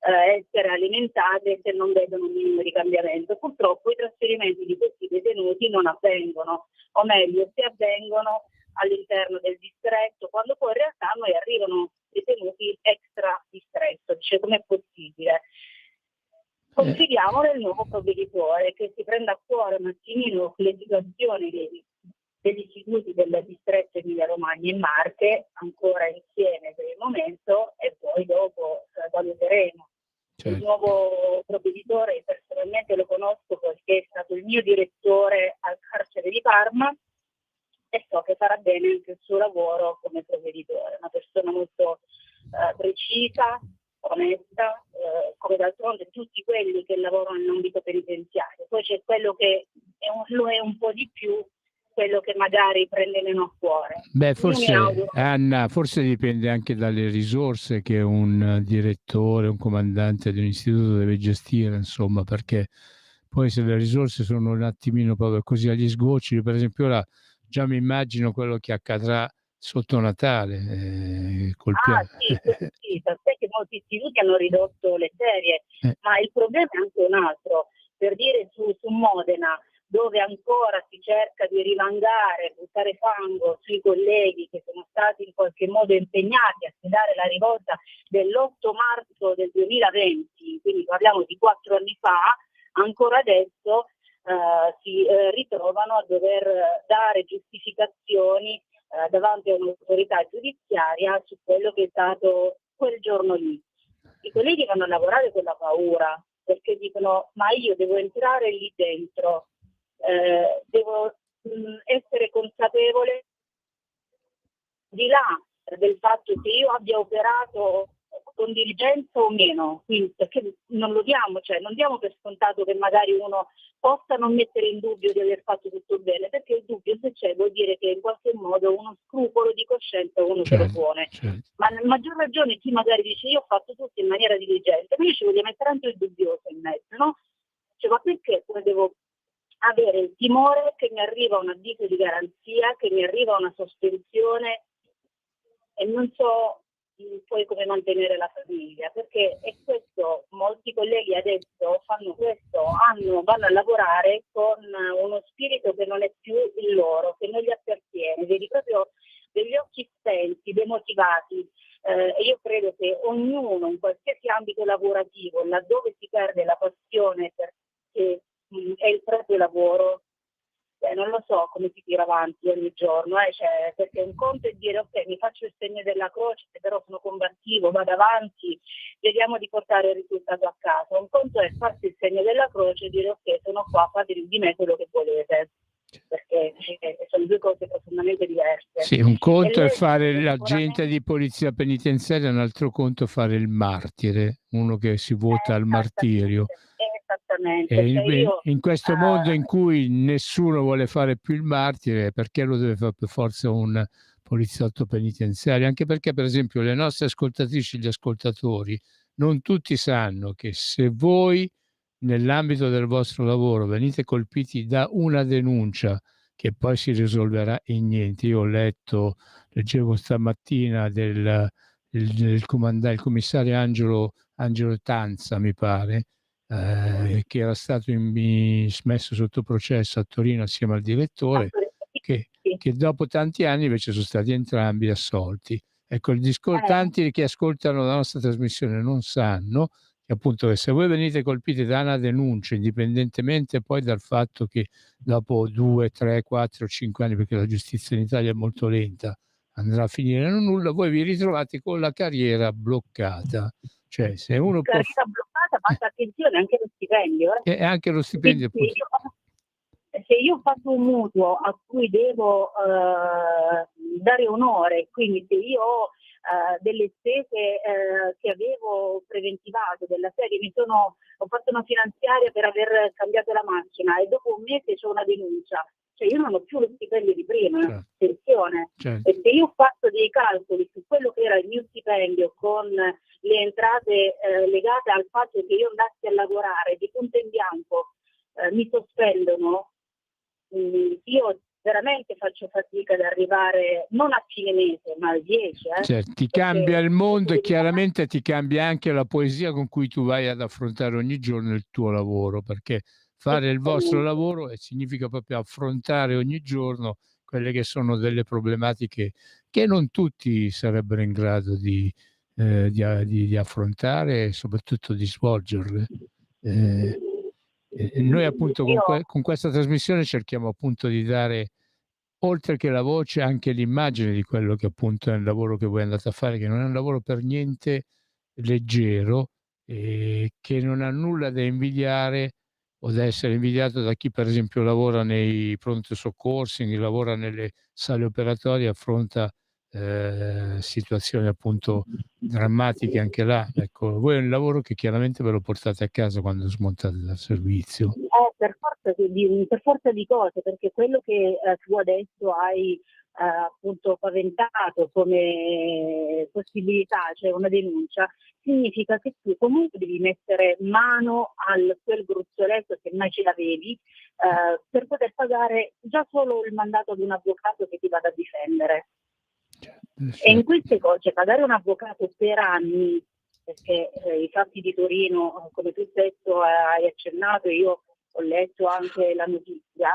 essere alimentate se non vedono un minimo di cambiamento. Purtroppo i trasferimenti di questi detenuti non avvengono, o meglio, se avvengono all'interno del distretto, quando poi in realtà noi arrivano detenuti extra distretto. Cioè, com'è possibile? Confidiamo nel nuovo provveditore che si prenda a cuore un attimino le situazioni degli istituti del distretto Emilia Romagna e Marche, ancora insieme per il momento, e poi dopo valuteremo. Il nuovo provveditore personalmente lo conosco, perché è stato il mio direttore al carcere di Parma, e so che farà bene anche il suo lavoro come provveditore. Una persona molto precisa, onesta, come d'altronde tutti quelli che lavorano in ambito penitenziario. Poi c'è quello che lo è un po' di più, quello che magari prende meno a cuore. Beh, forse Anna, forse dipende anche dalle risorse che un direttore, un comandante di un istituto deve gestire, insomma, perché poi se le risorse sono un attimino proprio così agli sgoccioli, per esempio ora già mi immagino quello che accadrà sotto Natale col piano. Sì, sai che molti istituti hanno ridotto le serie, ma il problema è anche un altro. Per dire, su Modena dove ancora si cerca di rimangare, buttare fango sui colleghi che sono stati in qualche modo impegnati a sfidare la rivolta dell'8 marzo del 2020, quindi parliamo di 4 anni fa, ancora adesso si ritrovano a dover dare giustificazioni davanti a un'autorità giudiziaria su quello che è stato quel giorno lì. I colleghi vanno a lavorare con la paura, perché dicono: ma io devo entrare lì dentro, devo essere consapevole di là del fatto che io abbia operato con diligenza o meno, quindi perché non lo diamo, cioè non diamo per scontato che magari uno possa non mettere in dubbio di aver fatto tutto bene, perché il dubbio, se c'è, vuol dire che in qualche modo uno scrupolo di coscienza uno se lo pone. Ma a maggior ragione chi magari dice: io ho fatto tutto in maniera diligente, ma io ci voglio mettere anche il dubbioso in mezzo, no? Cioè, ma perché poi devo avere il timore che mi arriva un avviso di garanzia, che mi arriva una sospensione e non so poi come mantenere la famiglia? Perché è questo, molti colleghi adesso fanno questo, vanno a lavorare con uno spirito che non è più il loro, che non gli appartiene, vedi proprio degli occhi spenti, demotivati. E io credo che ognuno, in qualsiasi ambito lavorativo, laddove si perde la passione perché è il proprio lavoro, non lo so come si tira avanti ogni giorno, cioè, perché un conto è dire: ok, mi faccio il segno della croce, però sono combattivo, vado avanti, vediamo di portare il risultato a casa. Un conto è farsi il segno della croce e dire: ok, sono qua, fate di me quello che volete, perché sono due cose profondamente diverse. Sì, un conto è fare l'agente di polizia penitenziaria, un altro conto fare il martire, uno che si vota al martirio. Esattamente. E in questo mondo in cui nessuno vuole fare più il martire, perché lo deve fare per forza un poliziotto penitenziario? Anche perché, per esempio, le nostre ascoltatrici e gli ascoltatori non tutti sanno che se voi nell'ambito del vostro lavoro venite colpiti da una denuncia che poi si risolverà in niente. Io leggevo stamattina il commissario Angelo Tanza, mi pare, che era stato messo sotto processo a Torino assieme al direttore, che dopo tanti anni invece sono stati entrambi assolti. Ecco, tanti che ascoltano la nostra trasmissione non sanno che appunto che se voi venite colpiti da una denuncia, indipendentemente poi dal fatto che dopo 2, 3, 4, 5 anni, perché la giustizia in Italia è molto lenta, andrà a finire in nulla, voi vi ritrovate con la carriera bloccata. Cioè, se uno carriera bloccata, ma attenzione, anche lo stipendio. E anche lo stipendio. Se io ho fatto un mutuo a cui devo dare onore, quindi se io ho delle spese che avevo preventivato della serie, ho fatto una finanziaria per aver cambiato la macchina e dopo un mese c'è una denuncia, cioè io non ho più lo stipendio di prima, attenzione. Certo. E se io ho fatto dei calcoli su quello che era il mio stipendio con le entrate legate al fatto che io andassi a lavorare di punto in bianco, mi sospendono, io veramente faccio fatica ad arrivare non a fine mese ma al 10. Cioè, ti cambia il mondo e chiaramente ti cambia anche la poesia con cui tu vai ad affrontare ogni giorno il tuo lavoro, perché fare il vostro lavoro significa proprio affrontare ogni giorno quelle che sono delle problematiche che non tutti sarebbero in grado di affrontare e soprattutto di svolgerle. Noi appunto con questa trasmissione cerchiamo appunto di dare, oltre che la voce, anche l'immagine di quello che appunto è il lavoro che voi andate a fare, che non è un lavoro per niente leggero e che non ha nulla da invidiare o da essere invidiato da chi per esempio lavora nei pronto soccorsi, chi lavora nelle sale operatorie, affronta situazioni appunto drammatiche anche là. Ecco, voi è un lavoro che chiaramente ve lo portate a casa quando smontate dal servizio. Per forza di cose, perché quello che tu adesso hai appunto paventato come possibilità, cioè una denuncia, significa che tu comunque devi mettere mano a quel gruzzoletto, se mai ce l'avevi, per poter pagare già solo il mandato ad un avvocato che ti vada a difendere. E in queste cose pagare un avvocato per anni, perché i fatti di Torino, come tu stesso hai accennato, io ho letto anche la notizia,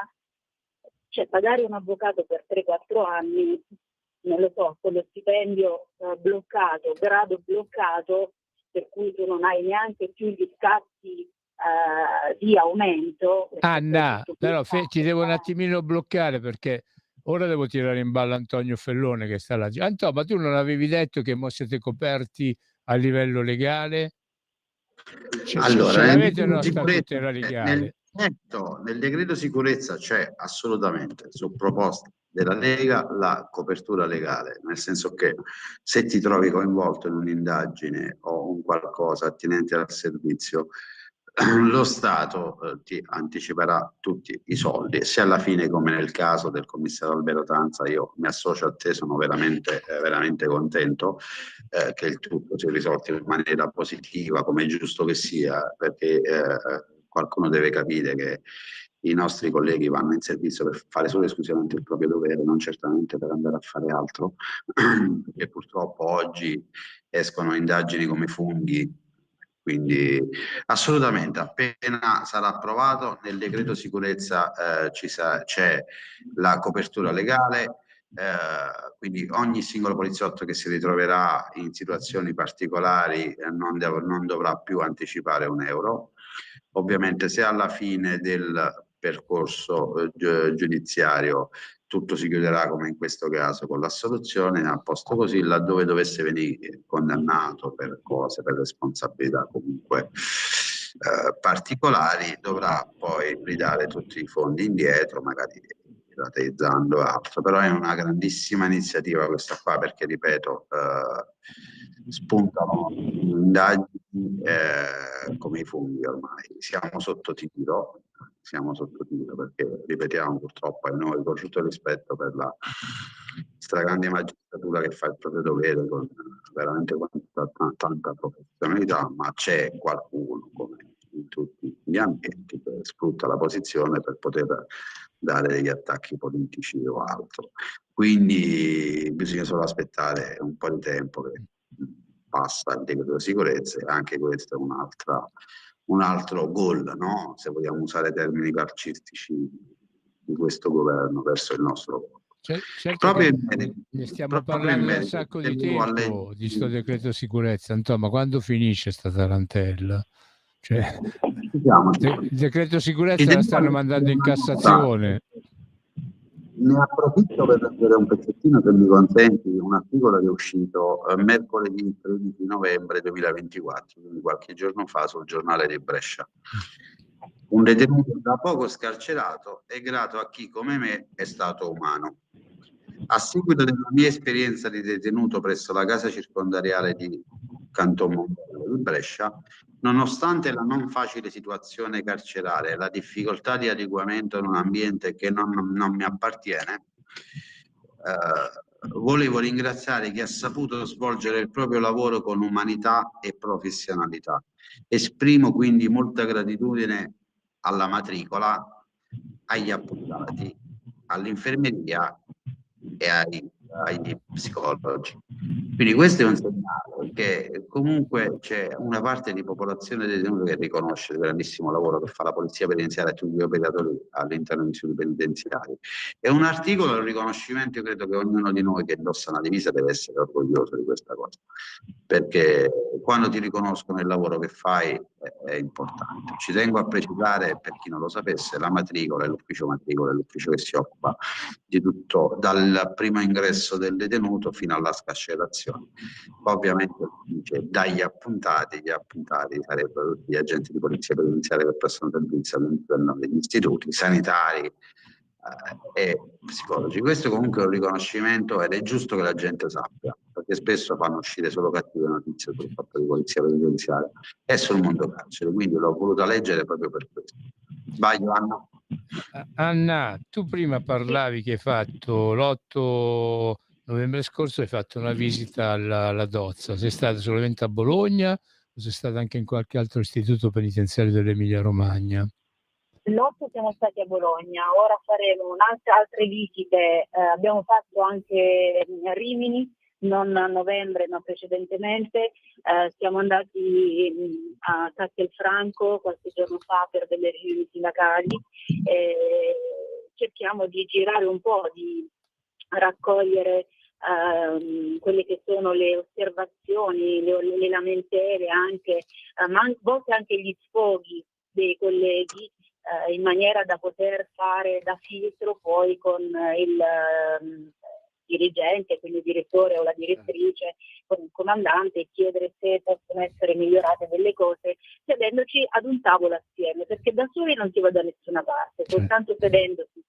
cioè pagare un avvocato per 3-4 anni, non lo so, con lo stipendio bloccato, grado bloccato, per cui tu non hai neanche più gli scatti di aumento. Anna, però ti devo un attimino bloccare, perché ora devo tirare in ballo Antonio Fellone che sta là. Antonio, ma tu non avevi detto che mo siete coperti a livello legale? Allora, Ce nel l'avete decreto una sicurezza, tutela legale? nel decreto sicurezza c'è assolutamente, su proposta della Lega, la copertura legale, nel senso che se ti trovi coinvolto in un'indagine o un qualcosa attinente al servizio, lo Stato ti anticiperà tutti i soldi. Se alla fine, come nel caso del commissario Alberto Tanza, io mi associo a te, sono veramente contento che il tutto si è risolto in maniera positiva, come è giusto che sia, perché qualcuno deve capire che i nostri colleghi vanno in servizio per fare solo e esclusivamente il proprio dovere, non certamente per andare a fare altro, perché purtroppo oggi escono indagini come funghi. Quindi assolutamente, appena sarà approvato nel decreto sicurezza c'è la copertura legale, quindi ogni singolo poliziotto che si ritroverà in situazioni particolari non dovrà più anticipare un euro. Ovviamente se alla fine del percorso giudiziario tutto si chiuderà come in questo caso con l'assoluzione, a posto così, laddove dovesse venire condannato per cose, per responsabilità comunque particolari, dovrà poi ridare tutti i fondi indietro, magari rateizzando altro. Però è una grandissima iniziativa questa qua, perché ripeto, spuntano indagini come i funghi ormai. Siamo sotto tiro perché, ripetiamo, purtroppo a noi, con tutto il rispetto per la stragrande magistratura che fa il proprio dovere con veramente tanta professionalità, ma c'è qualcuno, come in tutti gli ambienti, che sfrutta la posizione per poter dare degli attacchi politici o altro. Quindi bisogna solo aspettare un po' di tempo che passa il decreto di sicurezza, e anche questo è un altro goal, no? Se vogliamo usare termini calcistici, di questo governo verso il nostro certo che ne stiamo parlando da un sacco di tempo di sto decreto sicurezza, insomma, quando finisce sta tarantella? Cioè, il decreto sicurezza la stanno mandando in Cassazione. Ne approfitto per leggere un pezzettino, se mi consenti, un articolo che è uscito mercoledì 13 novembre 2024, quindi qualche giorno fa, sul giornale di Brescia. Un detenuto da poco scarcerato è grato a chi come me è stato umano. A seguito della mia esperienza di detenuto presso la casa circondariale di Canton Mombello di Brescia, nonostante la non facile situazione carceraria e la difficoltà di adeguamento in un ambiente che non mi appartiene, volevo ringraziare chi ha saputo svolgere il proprio lavoro con umanità e professionalità. Esprimo quindi molta gratitudine alla matricola, agli appuntati, all'infermeria e agli psicologi. Quindi questo è un segnale che comunque c'è una parte di popolazione detenuta che riconosce il grandissimo lavoro che fa la polizia penitenziaria e tutti gli operatori all'interno dei istituti penitenziari. È un articolo, un riconoscimento, io credo che ognuno di noi che indossa una divisa deve essere orgoglioso di questa cosa, perché quando ti riconoscono il lavoro che fai è importante. Ci tengo a precisare, per chi non lo sapesse, la matricola è l'ufficio che si occupa di tutto, dal primo ingresso del detenuto fino alla scarcerazione. Ovviamente dice dagli appuntati, gli appuntati sarebbero tutti gli agenti di polizia penitenziaria che prestano servizio all'interno degli istituti sanitari e psicologi. Questo comunque è un riconoscimento ed è giusto che la gente sappia, perché spesso fanno uscire solo cattive notizie sul fatto di polizia penitenziaria e sul mondo carcere, quindi l'ho voluta leggere proprio per questo. Sbaglio, Anna? Anna, tu prima parlavi che hai fatto l'8 novembre scorso, hai fatto una visita alla Dozza. Sei stata solamente a Bologna o sei stata anche in qualche altro istituto penitenziario dell'Emilia Romagna? L'8 siamo stati a Bologna, ora faremo altre visite, abbiamo fatto anche a Rimini, non a novembre ma precedentemente. Siamo andati a Castelfranco qualche giorno fa per delle riunioni sindacali. Cerchiamo di girare un po', di raccogliere quelle che sono le osservazioni, le lamentele, anche, ma a volte anche gli sfoghi dei colleghi, in maniera da poter fare da filtro poi con il dirigente, quindi il direttore o la direttrice, con il comandante, e chiedere se possono essere migliorate delle cose, sedendoci ad un tavolo assieme, perché da soli non si va da nessuna parte, soltanto sedendosi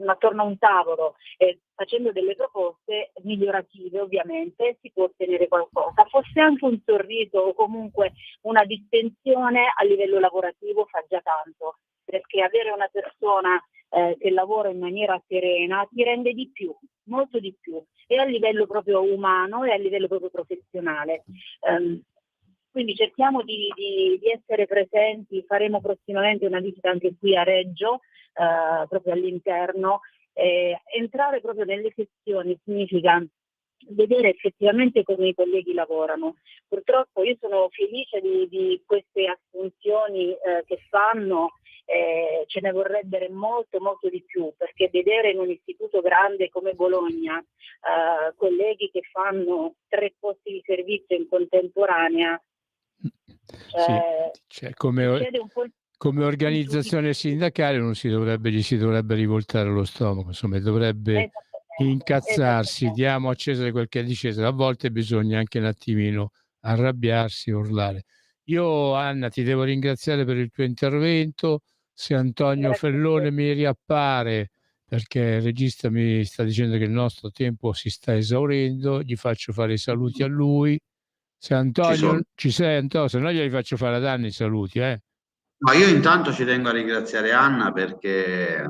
attorno a un tavolo e facendo delle proposte migliorative, ovviamente si può ottenere qualcosa, fosse anche un sorriso o comunque una distensione a livello lavorativo fa già tanto, perché avere una persona che lavora in maniera serena ti rende di più, molto di più, e a livello proprio umano e a livello proprio professionale. Quindi cerchiamo di essere presenti, faremo prossimamente una visita anche qui a Reggio, proprio all'interno. Entrare proprio nelle sezioni significa vedere effettivamente come i colleghi lavorano. Purtroppo io sono felice di queste assunzioni che fanno, ce ne vorrebbero molto molto di più, perché vedere in un istituto grande come Bologna colleghi che fanno 3 posti di servizio in contemporanea, come organizzazione sindacale non gli si dovrebbe rivoltare lo stomaco, insomma dovrebbe incazzarsi, diamo a Cesare quel che è di Cesare. A volte bisogna anche un attimino arrabbiarsi, urlare. Io, Anna, ti devo ringraziare per il tuo intervento. Se Antonio Fellone mi riappare, perché il regista mi sta dicendo che il nostro tempo si sta esaurendo, gli faccio fare i saluti a lui. Se Antonio ci sei, Antonio, se no glieli faccio fare ad Anna i saluti, No, io intanto ci tengo a ringraziare Anna perché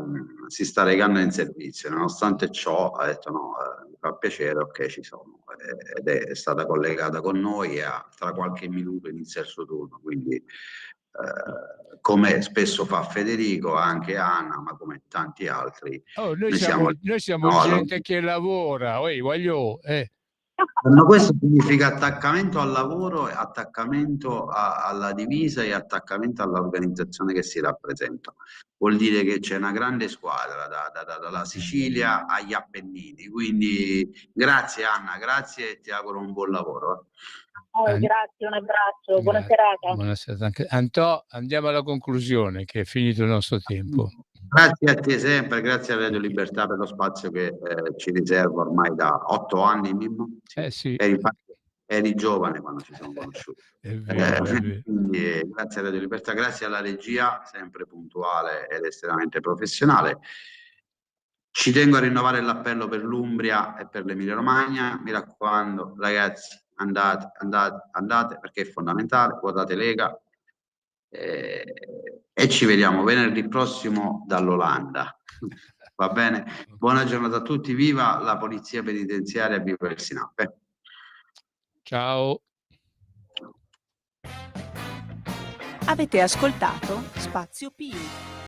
si sta recando in servizio, nonostante ciò ha detto no, mi fa piacere, ok, ci sono, ed è stata collegata con noi e tra qualche minuto inizia il suo turno, quindi come spesso fa Federico, anche Anna, ma come tanti altri. Noi siamo gente che lavora, voglio... Ma questo significa attaccamento al lavoro, attaccamento alla divisa e attaccamento all'organizzazione che si rappresenta. Vuol dire che c'è una grande squadra dalla Sicilia agli Appennini. Quindi grazie Anna, grazie e ti auguro un buon lavoro. Grazie, un abbraccio, buona serata. Buonasera anche. Antò, andiamo alla conclusione che è finito il nostro tempo. Grazie a te sempre, grazie a Radio Libertà per lo spazio che ci riserva ormai da 8 anni, Mimmo. Sì. Eri giovane quando ci siamo conosciuti. È vero. Quindi, grazie a Radio Libertà, grazie alla regia, sempre puntuale ed estremamente professionale. Ci tengo a rinnovare l'appello per l'Umbria e per l'Emilia Romagna. Mi raccomando, ragazzi, andate perché è fondamentale, votate Lega. E ci vediamo venerdì prossimo dall'Olanda. Va bene? Buona giornata a tutti, viva la polizia penitenziaria, viva il SINAP. Ciao. Avete ascoltato Spazio Più.